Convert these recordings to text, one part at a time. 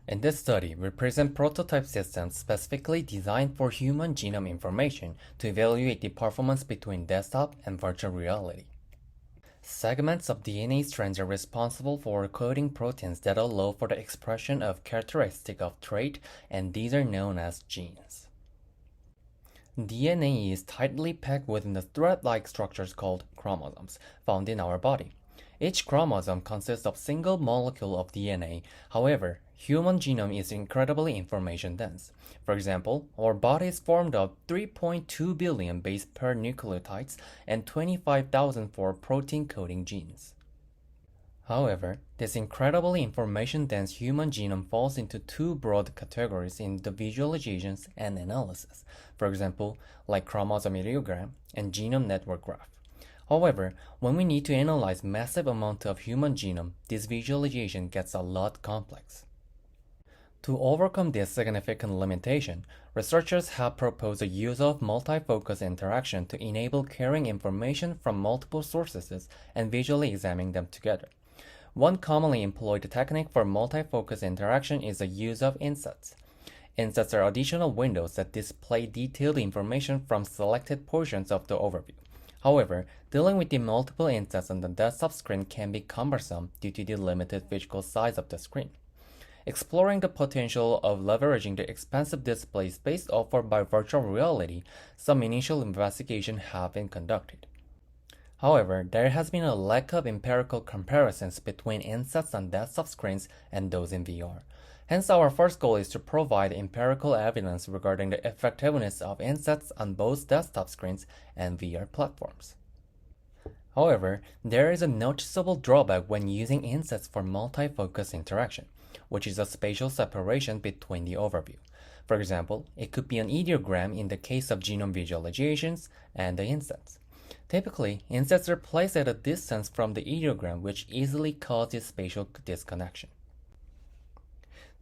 In this study, we present prototype systems specifically designed for human genome information to evaluate the performance between desktop and virtual reality. Segments of DNA strands are responsible for coding proteins that allow for the expression of characteristics of trait, and these are known as genes. DNA is tightly packed within the thread-like structures called chromosomes found in our body. Each chromosome consists of a single molecule of DNA. However, human genome is incredibly information dense. For example, our body is formed of 3.2 billion base pair nucleotides and 25,004 protein coding genes. However, this incredibly information-dense human genome falls into two broad categories in the visualizations and analysis, for example, like chromosome ideogram and genome network graph. However, when we need to analyze massive amount of human genome, this visualization gets a lot complex. To overcome this significant limitation, researchers have proposed the use of multi-focus interaction to enable carrying information from multiple sources and visually examining them together. One commonly employed technique for multi-focus interaction is the use of insets. Insets are additional windows that display detailed information from selected portions of the overview. However, dealing with the multiple insets on the desktop screen can be cumbersome due to the limited physical size of the screen. Exploring the potential of leveraging the expansive display space offered by virtual reality, some initial investigations have been conducted. However, there has been a lack of empirical comparisons between insets on desktop screens and those in VR. Hence, our first goal is to provide empirical evidence regarding the effectiveness of insets on both desktop screens and VR platforms. However, there is a noticeable drawback when using insets for multi-focus interaction, which is a spatial separation between the overview. For example, it could be an ideogram in the case of genome visualizations and the insets. Typically, insets are placed at a distance from the ideogram, which easily causes spatial disconnection.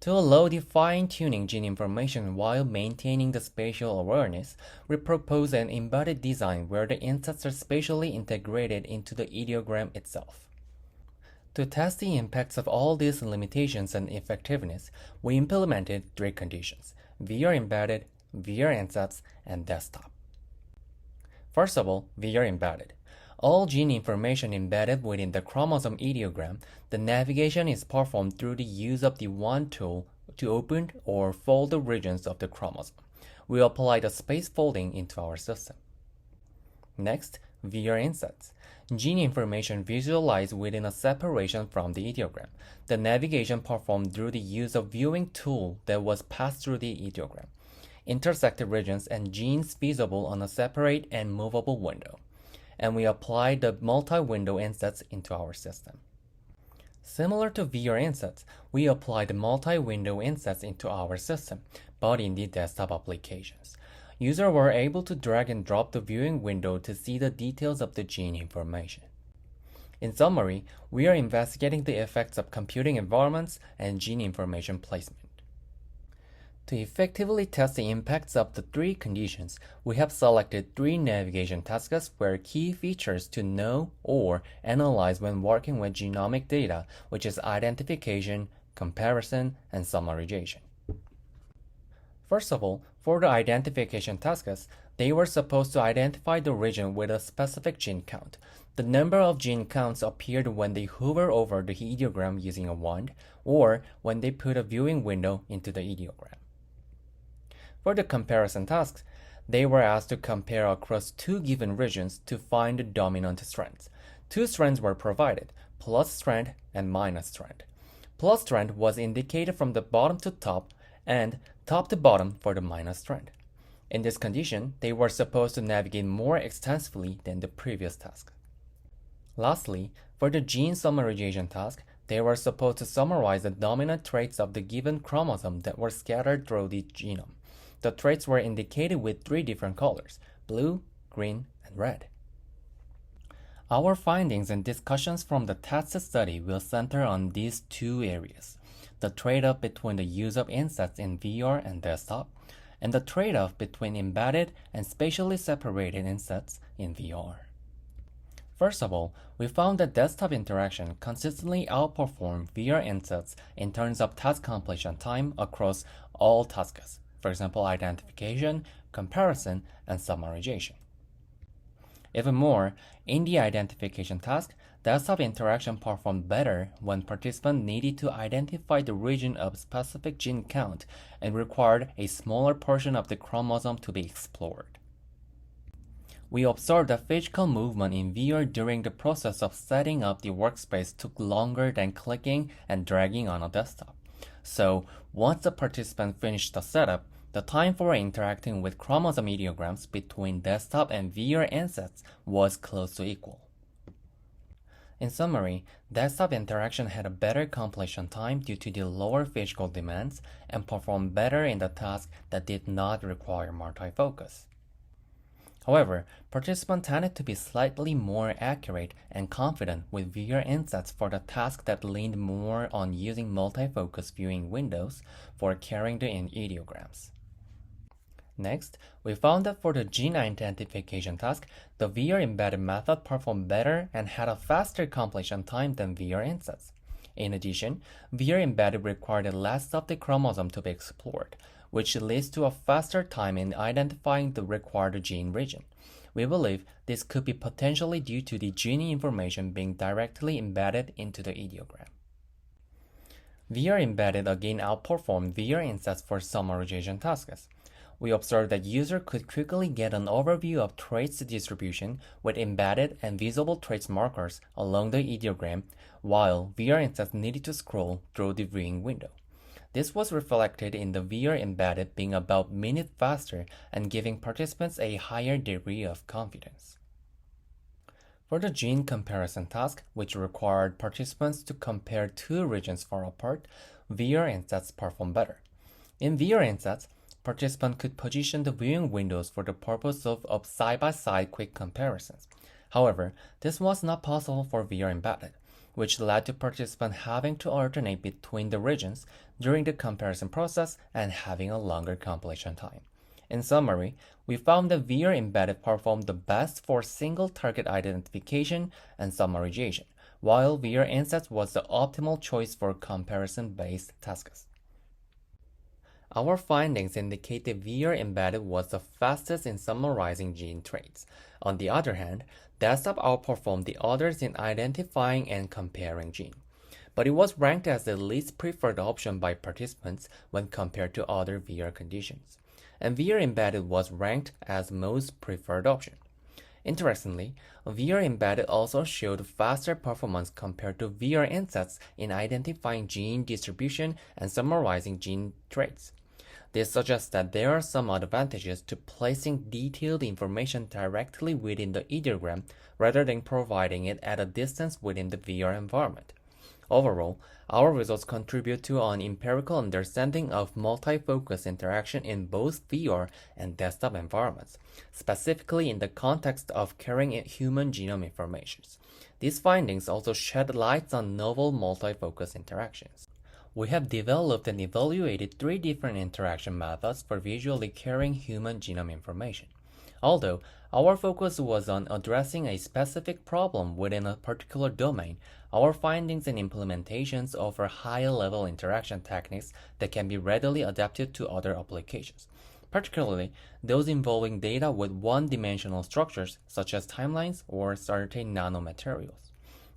To allow the fine-tuning gene information while maintaining the spatial awareness, we propose an embedded design where the insets are spatially integrated into the ideogram itself. To test the impacts of all these limitations and effectiveness, we implemented three conditions: VR embedded, VR insets, and desktop. First of all, VR embedded. All gene information embedded within the chromosome ideogram, the navigation is performed through the use of the wand tool to open or fold the regions of the chromosome. We apply the space folding into our system. Next, VR insets. Gene information visualized within a separation from the ideogram. The navigation performed through the use of viewing tool that was passed through the ideogram. Intersected regions and genes visible on a separate and movable window. And we apply the multi-window insets into our system. Similar to VR insets, we apply the multi-window insets into our system, but in the desktop applications. Users were able to drag and drop the viewing window to see the details of the gene information. In summary, we are investigating the effects of computing environments and gene information placement. To effectively test the impacts of the three conditions, we have selected three navigation tasks where key features to know or analyze when working with genomic data, which is identification, comparison, and summarization. First of all, for the identification tasks, they were supposed to identify the region with a specific gene count. The number of gene counts appeared when they hover over the ideogram using a wand, or when they put a viewing window into the ideogram. For the comparison tasks, they were asked to compare across two given regions to find the dominant strands. Two strands were provided, plus strand and minus strand. Plus strand was indicated from the bottom to top and top to bottom for the minus strand. In this condition, they were supposed to navigate more extensively than the previous task. Lastly, for the gene summarization task, they were supposed to summarize the dominant traits of the given chromosome that were scattered through the genome. The traits were indicated with three different colors: blue, green, and red. Our findings and discussions from the test study will center on these two areas: the trade-off between the use of insets in VR and desktop, and the trade-off between embedded and spatially separated insets in VR. First of all, we found that desktop interaction consistently outperformed VR Insets in terms of task completion time across all tasks, for example, identification, comparison, and summarization. Even more, in the identification task, desktop interaction performed better when participants needed to identify the region of specific gene count and required a smaller portion of the chromosome to be explored. We observed that physical movement in VR during the process of setting up the workspace took longer than clicking and dragging on a desktop. So, once the participant finished the setup, the time for interacting with chromosome ideograms between desktop and VR Insets was close to equal. In summary, desktop interaction had a better completion time due to the lower physical demands and performed better in the tasks that did not require multi-focus. However, participants tended to be slightly more accurate and confident with VR Insets for the task that leaned more on using multi-focus viewing windows for carrying the ideograms. Next, we found that for the gene identification task, the VR embedded method performed better and had a faster completion time than VR Insets. In addition, VR embedded required less of the chromosome to be explored, which leads to a faster time in identifying the required gene region. We believe this could be potentially due to the gene information being directly embedded into the ideogram. VR embedded again outperformed VR Insets for summarization tasks. We observed that user could quickly get an overview of traits distribution with embedded and visible traits markers along the ideogram, while VR Insets needed to scroll through the viewing window. This was reflected in the VR embedded being about a minute faster and giving participants a higher degree of confidence. For the gene comparison task, which required participants to compare two regions far apart, VR Insets performed better. In VR Insets, participants could position the viewing windows for the purpose of side-by-side quick comparisons. However, this was not possible for VR embedded, which led to participants having to alternate between the regions during the comparison process and having a longer completion time. In summary, we found that VR embedded performed the best for single target identification and summarization, while VR Insets was the optimal choice for comparison-based tasks. Our findings indicate that VR embedded was the fastest in summarizing gene traits. On the other hand, desktop outperformed the others in identifying and comparing gene, but it was ranked as the least preferred option by participants when compared to other VR conditions, and VR embedded was ranked as most preferred option. Interestingly, VR embedded also showed faster performance compared to VR Insets in identifying gene distribution and summarizing gene traits. This suggests that there are some advantages to placing detailed information directly within the ideogram rather than providing it at a distance within the VR environment. Overall, our results contribute to an empirical understanding of multi-focus interaction in both VR and desktop environments, specifically in the context of carrying human genome information. These findings also shed light on novel multi-focus interactions. We have developed and evaluated 3 different interaction methods for visually carrying human genome information. Although our focus was on addressing a specific problem within a particular domain, our findings and implementations offer high-level interaction techniques that can be readily adapted to other applications, particularly those involving data with one-dimensional structures such as timelines or certain nanomaterials.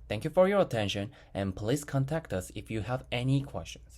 Thank you for your attention, and please contact us if you have any questions.